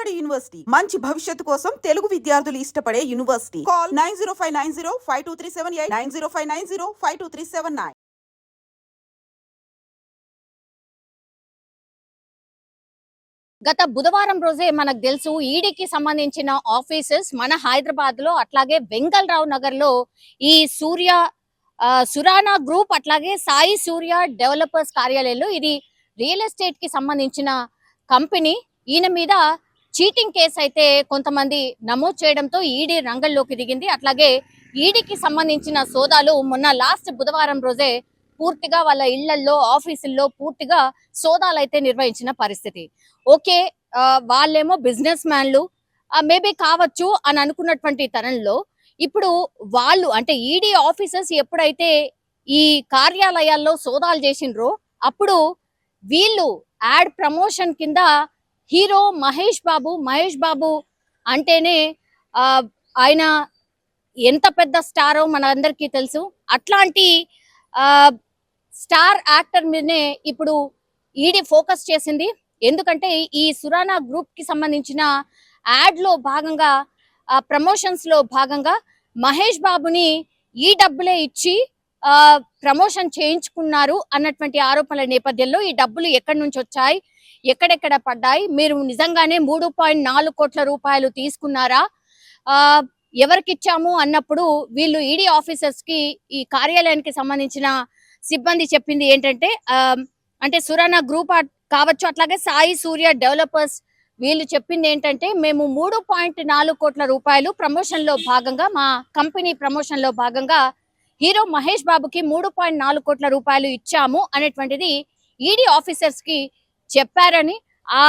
Vijayawada university మంచి భవిష్యత్తు కోసం తెలుగు విద్యార్థులు ఇష్టపడే యూనివర్సిటీ. కాల్ 9059052378 9059052379. గత బుధవారం రోజే మనకు తెలుసు ఈడీకి సంబంధించిన ఆఫీసెస్ మన హైదరాబాద్ లో అట్లాగే వెంగళరావు నగర్ లో ఈ సురానా గ్రూప్ అట్లాగే సాయి సూర్య డెవలపర్స్ కార్యాలయంలో ఇది రియల్ ఎస్టేట్ కి సంబంధించిన కంపెనీ. ఈయన మీద చీటింగ్ కేసు అయితే కొంతమంది నమోదు చేయడంతో ఈడీ రంగంలోకి దిగింది. అట్లాగే ఈడీకి సంబంధించిన సోదాలు మొన్న లాస్ట్ బుధవారం రోజే పూర్తిగా వాళ్ళ ఇళ్లలో ఆఫీసుల్లో పూర్తిగా సోదాలు అయితే నిర్వహించిన పరిస్థితి. ఓకే, వాళ్ళేమో బిజినెస్ మ్యాన్లు మేబీ కావచ్చు అని అనుకున్నటువంటి తరంలో ఇప్పుడు వాళ్ళు అంటే ఈడీ ఆఫీసర్స్ ఎప్పుడైతే ఈ కార్యాలయాల్లో సోదాలు చేసిండ్రో అప్పుడు వీళ్ళు యాడ్ ప్రమోషన్ కింద హీరో మహేష్ బాబు అంటేనే ఆయన ఎంత పెద్ద స్టారో మనందరికీ తెలుసు. అట్లాంటి స్టార్ యాక్టర్ మీదనే ఇప్పుడు ఈడీ ఫోకస్ చేసింది. ఎందుకంటే ఈ సురానా గ్రూప్ కి సంబంధించిన యాడ్ లో భాగంగా ప్రమోషన్స్ లో భాగంగా మహేష్ బాబుని ఈ డబ్బులే ఇచ్చి ప్రమోషన్ చేయించుకున్నారు అన్నటువంటి ఆరోపణల నేపథ్యంలో ఈ డబ్బులు ఎక్కడి నుంచి వచ్చాయి, ఎక్కడెక్కడ పడ్డాయి, మీరు నిజంగానే 3.4 కోట్ల రూపాయలు తీసుకున్నారా, ఎవరికి ఇచ్చాము అన్నప్పుడు వీళ్ళు ఈడీ ఆఫీసర్స్ కి ఈ కార్యాలయానికి సంబంధించిన సిబ్బంది చెప్పింది ఏంటంటే అంటే సురానా గ్రూప్ కావచ్చు అట్లాగే సాయి సూర్య డెవలపర్స్ వీళ్ళు చెప్పింది ఏంటంటే మేము 3.4 కోట్ల రూపాయలు ప్రమోషన్ లో భాగంగా మా కంపెనీ ప్రమోషన్ లో భాగంగా హీరో మహేష్ బాబుకి 3.4 కోట్ల రూపాయలు ఇచ్చాము అనేటువంటిది ఈడీ ఆఫీసర్స్ కి చెప్పారని, ఆ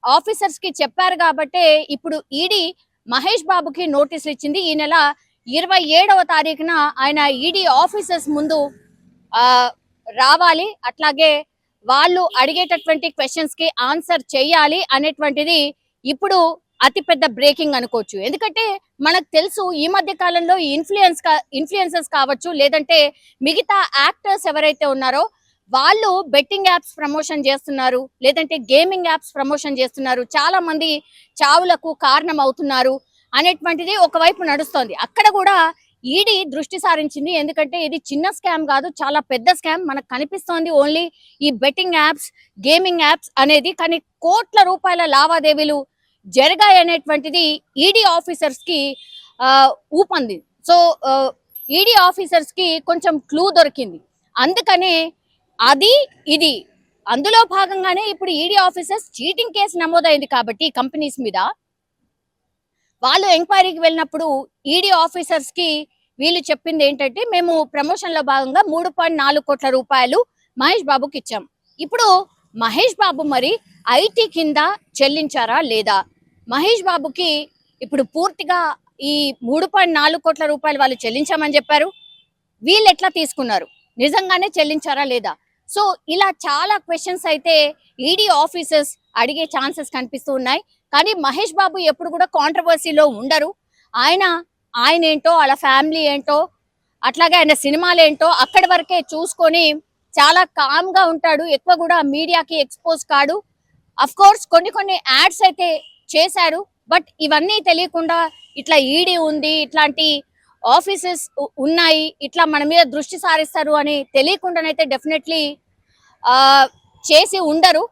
ఆఫీసర్స్ కి చెప్పారు కాబట్టే ఇప్పుడు ఈడీ మహేష్ బాబుకి నోటీసులు ఇచ్చింది. ఈ నెల 27వ తారీఖున ఆయన ఈడీ ఆఫీసర్స్ ముందు రావాలి, అట్లాగే వాళ్ళు అడిగేటటువంటి క్వశ్చన్స్ కి ఆన్సర్ చేయాలి అనేటువంటిది ఇప్పుడు అతిపెద్ద బ్రేకింగ్ అనుకోవచ్చు. ఎందుకంటే మనకు తెలుసు ఈ మధ్య కాలంలో ఇన్ఫ్లుయెన్సర్స్ కావచ్చు లేదంటే మిగతా యాక్టర్స్ ఎవరైతే ఉన్నారో వాళ్ళు బెట్టింగ్ యాప్స్ ప్రమోషన్ చేస్తున్నారు, లేదంటే గేమింగ్ యాప్స్ ప్రమోషన్ చేస్తున్నారు, చాలా మంది చావులకు కారణం అవుతున్నారు అనేటువంటిది ఒకవైపు నడుస్తోంది. అక్కడ కూడా ఈడీ దృష్టి సారించింది. ఎందుకంటే ఇది చిన్న స్కామ్ కాదు, చాలా పెద్ద స్కామ్. మనకు కనిపిస్తోంది ఓన్లీ ఈ బెట్టింగ్ యాప్స్, గేమింగ్ యాప్స్ అనేది, కానీ కోట్ల రూపాయల లావాదేవీలు జరిగాయి అనేటువంటిది ఈడీ ఆఫీసర్స్ కి ఊపంది. సో ఈడీ ఆఫీసర్స్ కి కొంచెం క్లూ దొరికింది. అందుకనే ఇది అందులో భాగంగానే ఇప్పుడు ఈడీ ఆఫీసర్స్ చీటింగ్ కేసు నమోదైంది కాబట్టి కంపెనీస్ మీద వాళ్ళు ఎంక్వైరీకి వెళ్ళినప్పుడు ఈడీ ఆఫీసర్స్ కి వీళ్ళు చెప్పింది ఏంటంటే మేము ప్రమోషన్ లో భాగంగా 3.4 కోట్ల రూపాయలు మహేష్ బాబుకి ఇచ్చాం. ఇప్పుడు మహేష్ బాబు మరి ఐటీ కింద చెల్లించారా లేదా, మహేష్ బాబుకి ఇప్పుడు పూర్తిగా ఈ 3.4 కోట్ల రూపాయలు వాళ్ళు చెల్లించామని చెప్పారు, వీళ్ళు ఎట్లా తీసుకున్నారు, నిజంగానే చెల్లించారా లేదా? సో ఇలా చాలా క్వశ్చన్స్ అయితే ఈడీ ఆఫీసర్స్ అడిగే ఛాన్సెస్ కనిపిస్తూ ఉన్నాయి. కానీ మహేష్ బాబు ఎప్పుడు కూడా కాంట్రవర్సీలో ఉండరు. ఆయన ఏంటో, వాళ్ళ ఫ్యామిలీ ఏంటో, అట్లాగే ఆయన సినిమాలు ఏంటో అక్కడి వరకే చూసుకొని చాలా కామ్ గా ఉంటాడు. ఎక్కువ కూడా మీడియాకి ఎక్స్పోజ్ కాడు. అఫ్ కోర్స్ కొన్ని యాడ్స్ అయితే చేశారు, బట్ ఇవన్నీ తెలియకుండా ఇట్లా ఈడీ ఉంది, ఇట్లాంటి ఆఫీసెస్ ఉన్నాయి, ఇట్లా మన మీద దృష్టి సారిస్తారు అని తెలియకుండానైతే డెఫినెట్లీ చేసి ఉండరు.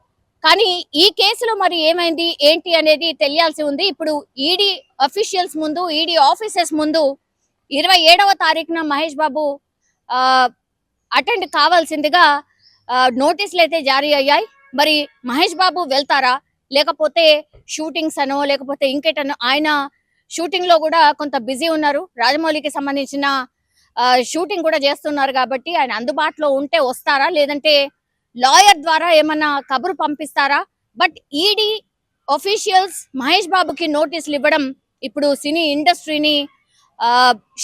కానీ ఈ కేసులో మరి ఏమైంది ఏంటి అనేది తెలియాల్సి ఉంది. ఇప్పుడు ఈడీ అఫీషియల్స్ ముందు, ఈడీ ఆఫీసర్స్ ముందు 27వ తారీఖున మహేష్ బాబు అటెండ్ కావాల్సిందిగా నోటీసులు అయితే జారీ అయ్యాయి. మరి మహేష్ బాబు వెళ్తారా, లేకపోతే షూటింగ్స్ అనో లేకపోతే ఇంకేటనో, ఆయన షూటింగ్ లో కూడా కొంత బిజీ ఉన్నారు, రాజమౌళికి సంబంధించిన షూటింగ్ కూడా చేస్తున్నారు కాబట్టి ఆయన అందుబాటులో ఉంటే వస్తారా, లేదంటే లాయర్ ద్వారా ఏమన్నా కబురు పంపిస్తారా? బట్ ఈడీ ఆఫీషియల్స్ మహేష్ బాబుకి నోటీసులు ఇవ్వడం ఇప్పుడు సినీ ఇండస్ట్రీని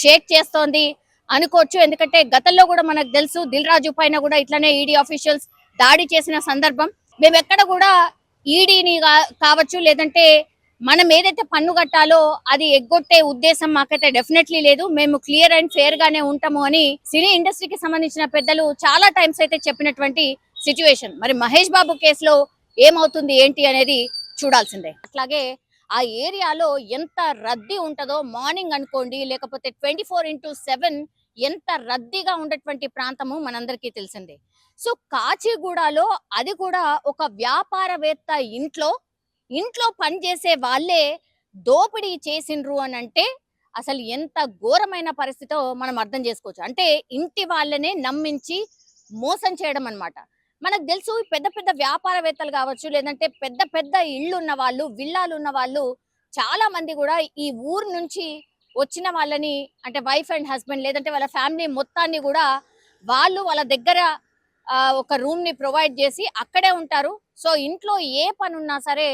షేక్ చేస్తోంది అనుకోవచ్చు. ఎందుకంటే గతంలో కూడా మనకు తెలుసు దిల్ రాజు పైన కూడా ఇట్లానే ఈడీ ఆఫీషియల్స్ దాడి చేసిన సందర్భం. మేము ఎక్కడ కూడా ఈడీని కావచ్చు లేదంటే మనం ఏదైతే పన్ను కట్టాలో అది ఎగ్గొట్టే ఉద్దేశం మాకైతే డెఫినెట్లీ లేదు, మేము క్లియర్ అండ్ ఫేర్ గానే ఉంటాము అని సినీ ఇండస్ట్రీకి సంబంధించిన పెద్దలు చాలా టైమ్స్ అయితే చెప్పినటువంటి సిచ్యువేషన్. మరి మహేష్ బాబు కేసులో ఏమవుతుంది ఏంటి అనేది చూడాల్సిందే. అట్లాగే ఆ ఏరియాలో ఎంత రద్దీ ఉంటుందో మార్నింగ్ అనుకోండి, లేకపోతే 24/7 ఎంత రద్దీగా ఉండేటువంటి ప్రాంతము మనందరికీ తెలిసిందే. సో కాచిగూడలో అది కూడా ఒక వ్యాపారవేత్త ఇంట్లో పనిచేసే వాళ్ళే దోపిడీ చేసిండ్రు అని అంటే అసలు ఎంత ఘోరమైన పరిస్థితో మనం అర్థం చేసుకోవచ్చు. అంటే ఇంటి వాళ్ళనే నమ్మించి మోసం చేయడం అన్నమాట. మనకు తెలుసు పెద్ద పెద్ద వ్యాపారవేత్తలు కావచ్చు, లేదంటే పెద్ద పెద్ద ఇళ్ళు ఉన్న వాళ్ళు, విల్లాలు ఉన్న వాళ్ళు చాలా మంది కూడా ఈ ఊరు నుంచి వచ్చిన వాళ్ళని, అంటే వైఫ్ అండ్ హస్బెండ్ లేదంటే వాళ్ళ ఫ్యామిలీ మొత్తాన్ని కూడా వాళ్ళ దగ్గర ఒక రూమ్ ని ప్రొవైడ్ చేసి అక్కడే ఉంటారు. సో ఇంట్లో ఏ పని ఉన్నా సరే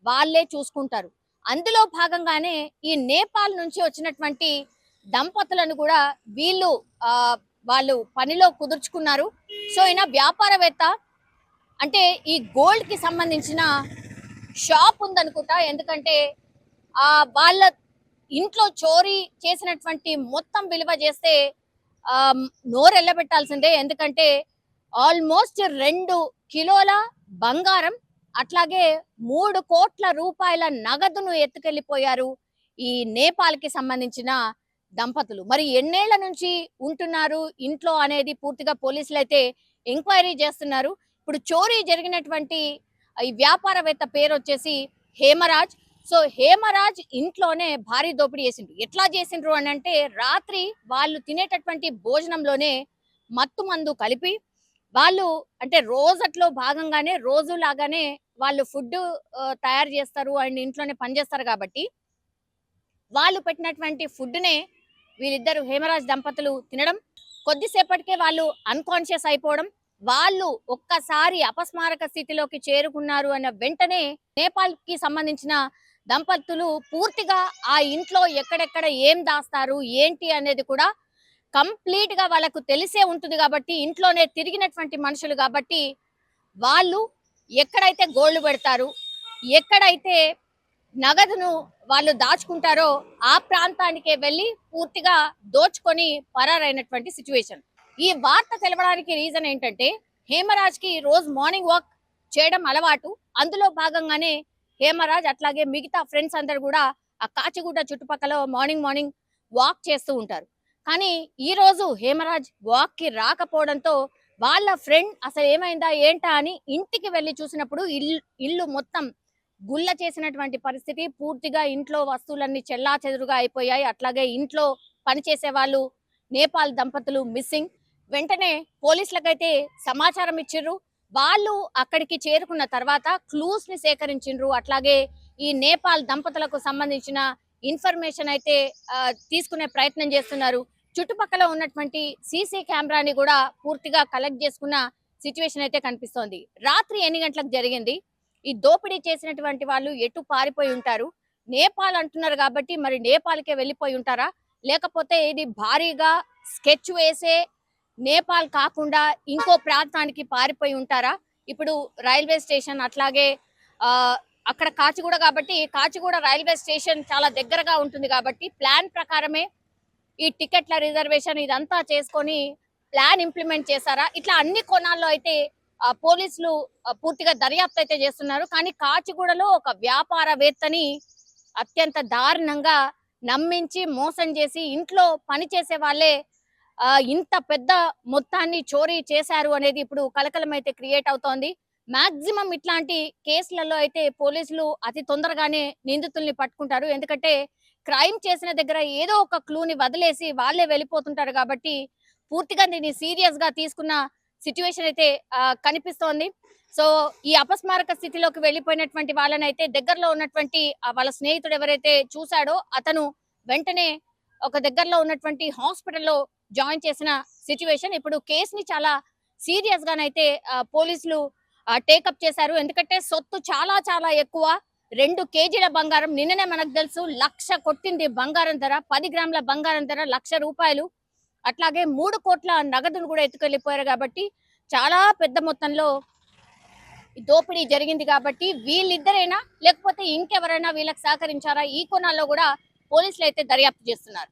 వాళ్ళే చూసుకుంటారు. అందులో భాగంగానే ఈ నేపాల్ నుంచి వచ్చినటువంటి దంపతులను కూడా వీళ్ళు వాళ్ళు పనిలో కుదుర్చుకున్నారు. సో ఈయన వ్యాపారవేత్త, అంటే ఈ గోల్డ్ కి సంబంధించిన షాప్ ఉందనుకుంటా. ఎందుకంటే వాళ్ళ ఇంట్లో చోరీ చేసినటువంటి మొత్తం విలువ చేస్తే నోరెళ్ళబెట్టాల్సిందే. ఎందుకంటే ఆల్మోస్ట్ 2 కిలోల బంగారం, అట్లాగే 3 కోట్ల రూపాయల నగదును ఎత్తుకెళ్లిపోయారు ఈ నేపాల్ కి సంబంధించిన దంపతులు. మరి ఎన్నేళ్ల నుంచి ఉంటున్నారు ఇంట్లో అనేది పూర్తిగా పోలీసులు అయితే ఎంక్వైరీ చేస్తున్నారు. ఇప్పుడు చోరీ జరిగినటువంటి ఈ వ్యాపారవేత్త పేరు వచ్చేసి హేమరాజ్. సో హేమరాజ్ ఇంట్లోనే భారీ దోపిడీ చేసిండ్రు. ఎట్లా చేసిండ్రు అని అంటే, రాత్రి వాళ్ళు తినేటటువంటి భోజనంలోనే మత్తు మందు కలిపి వాళ్ళు, అంటే రోజట్లో భాగంగానే రోజులాగానే వాళ్ళు ఫుడ్ తయారు చేస్తారు అండ్ ఇంట్లోనే పనిచేస్తారు కాబట్టి వాళ్ళు పెట్టినటువంటి ఫుడ్నే వీళ్ళిద్దరు హేమరాజ్ దంపతులు తినడం, కొద్దిసేపటికే వాళ్ళు అన్కాన్షియస్ అయిపోవడం, వాళ్ళు ఒక్కసారి అపస్మారక స్థితిలోకి చేరుకున్నారు అన్న వెంటనే నేపాల్ కి సంబంధించిన దంపతులు పూర్తిగా ఆ ఇంట్లో ఎక్కడెక్కడ ఏం దాస్తారు ఏంటి అనేది కూడా కంప్లీట్ గా వాళ్ళకు తెలిసే ఉంటుంది కాబట్టి, ఇంట్లోనే తిరిగినటువంటి మనుషులు కాబట్టి వాళ్ళు ఎక్కడైతే గోల్డ్ పెడతారు, ఎక్కడైతే నగదును వాళ్ళు దాచుకుంటారో ఆ ప్రాంతానికే వెళ్ళి పూర్తిగా దోచుకొని పరారైనటువంటి సిచ్యువేషన్. ఈ వార్త తెలవడానికి రీజన్ ఏంటంటే, హేమరాజ్ కి రోజు మార్నింగ్ వాక్ చేయడం అలవాటు. అందులో భాగంగానే హేమరాజ్ అట్లాగే మిగతా ఫ్రెండ్స్ అందరు కూడా ఆ కాచిగూడ చుట్టుపక్కల మార్నింగ్ వాక్ చేస్తూ ఉంటారు. కానీ ఈ రోజు హేమరాజ్ వాక్ కి రాకపోవడంతో వాళ్ళ ఫ్రెండ్ అసలు ఏమైందా ఏంటా అని ఇంటికి వెళ్ళి చూసినప్పుడు ఇల్లు మొత్తం గుల్ల చేసినటువంటి పరిస్థితి. పూర్తిగా ఇంట్లో వస్తువులన్నీ చెల్లాచెదురుగా అయిపోయాయి. అట్లాగే ఇంట్లో పనిచేసే వాళ్ళు నేపాల్ దంపతులు మిస్సింగ్. వెంటనే పోలీసులకైతే సమాచారం ఇచ్చిర్రు. వాళ్ళు అక్కడికి చేరుకున్న తర్వాత క్లూస్ ని సేకరించిండ్రు. అట్లాగే ఈ నేపాల్ దంపతులకు సంబంధించిన ఇన్ఫర్మేషన్ అయితే తీసుకునే ప్రయత్నం చేస్తున్నారు. చుట్టుపక్కల ఉన్నటువంటి సీసీ కెమెరాని కూడా పూర్తిగా కలెక్ట్ చేసుకున్న సిచ్యువేషన్ అయితే కనిపిస్తోంది. రాత్రి 8 గంటలకు జరిగింది. ఈ దోపిడీ చేసినటువంటి వాళ్ళు ఎటు పారిపోయి ఉంటారు? నేపాల్ అంటున్నారు కాబట్టి మరి నేపాల్కే వెళ్ళిపోయి ఉంటారా, లేకపోతే ఇది భారీగా స్కెచ్ వేసే నేపాల్ కాకుండా ఇంకో ప్రాంతానికి పారిపోయి ఉంటారా? ఇప్పుడు రైల్వే స్టేషన్ అట్లాగే అక్కడ కాచిగూడ కాబట్టి, కాచిగూడ రైల్వే స్టేషన్ చాలా దగ్గరగా ఉంటుంది కాబట్టి ప్లాన్ ప్రకారమే ఈ టికెట్ల రిజర్వేషన్ ఇదంతా చేసుకొని ప్లాన్ ఇంప్లిమెంట్ చేశారా? ఇట్లా అన్ని కోణాల్లో అయితే పోలీసులు పూర్తిగా దర్యాప్తు అయితే చేస్తున్నారు. కానీ కాచిగూడలో ఒక వ్యాపారవేత్తని అత్యంత దారుణంగా నమ్మించి మోసం చేసి ఇంట్లో పనిచేసే వాళ్ళే ఇంత పెద్ద మొత్తాన్ని చోరీ చేశారు అనేది ఇప్పుడు కలకలం అయితే క్రియేట్ అవుతోంది. మాక్సిమం ఇట్లాంటి కేసులలో అయితే పోలీసులు అతి తొందరగానే నిందితుల్ని పట్టుకుంటారు. ఎందుకంటే క్రైమ్ చేసిన దగ్గర ఏదో ఒక క్లూని వదిలేసి వాళ్ళే వెళ్ళిపోతుంటారు కాబట్టి పూర్తిగా దీన్ని సీరియస్ గా తీసుకున్న సిచ్యువేషన్ అయితే కనిపిస్తోంది. సో ఈ అపస్మారక స్థితిలోకి వెళ్ళిపోయినటువంటి వాళ్ళని అయితే దగ్గరలో ఉన్నటువంటి వాళ్ళ స్నేహితుడు ఎవరైతే చూశాడో అతను వెంటనే ఒక దగ్గరలో ఉన్నటువంటి హాస్పిటల్లో జాయిన్ చేసిన సిచ్యువేషన్. ఇప్పుడు కేసుని చాలా సీరియస్ గానైతే పోలీసులు టేకప్ చేశారు. ఎందుకంటే సొత్తు చాలా చాలా ఎక్కువ. 2 కేజీల బంగారం, నిన్ననే మనకు తెలుసు 1,00,000 కొట్టింది బంగారం ధర. 10 గ్రాముల బంగారం ధర 1,00,000 రూపాయలు. అట్లాగే 3 కోట్ల నగదును కూడా ఎత్తుకెళ్లిపోయారు కాబట్టి చాలా పెద్ద మొత్తంలో దోపిడీ జరిగింది. కాబట్టి వీళ్ళిద్దరైనా లేకపోతే ఇంకెవరైనా వీళ్ళకి సహకరించారా, ఈ కోణాల్లో కూడా పోలీసులు అయితే దర్యాప్తు చేస్తున్నారు.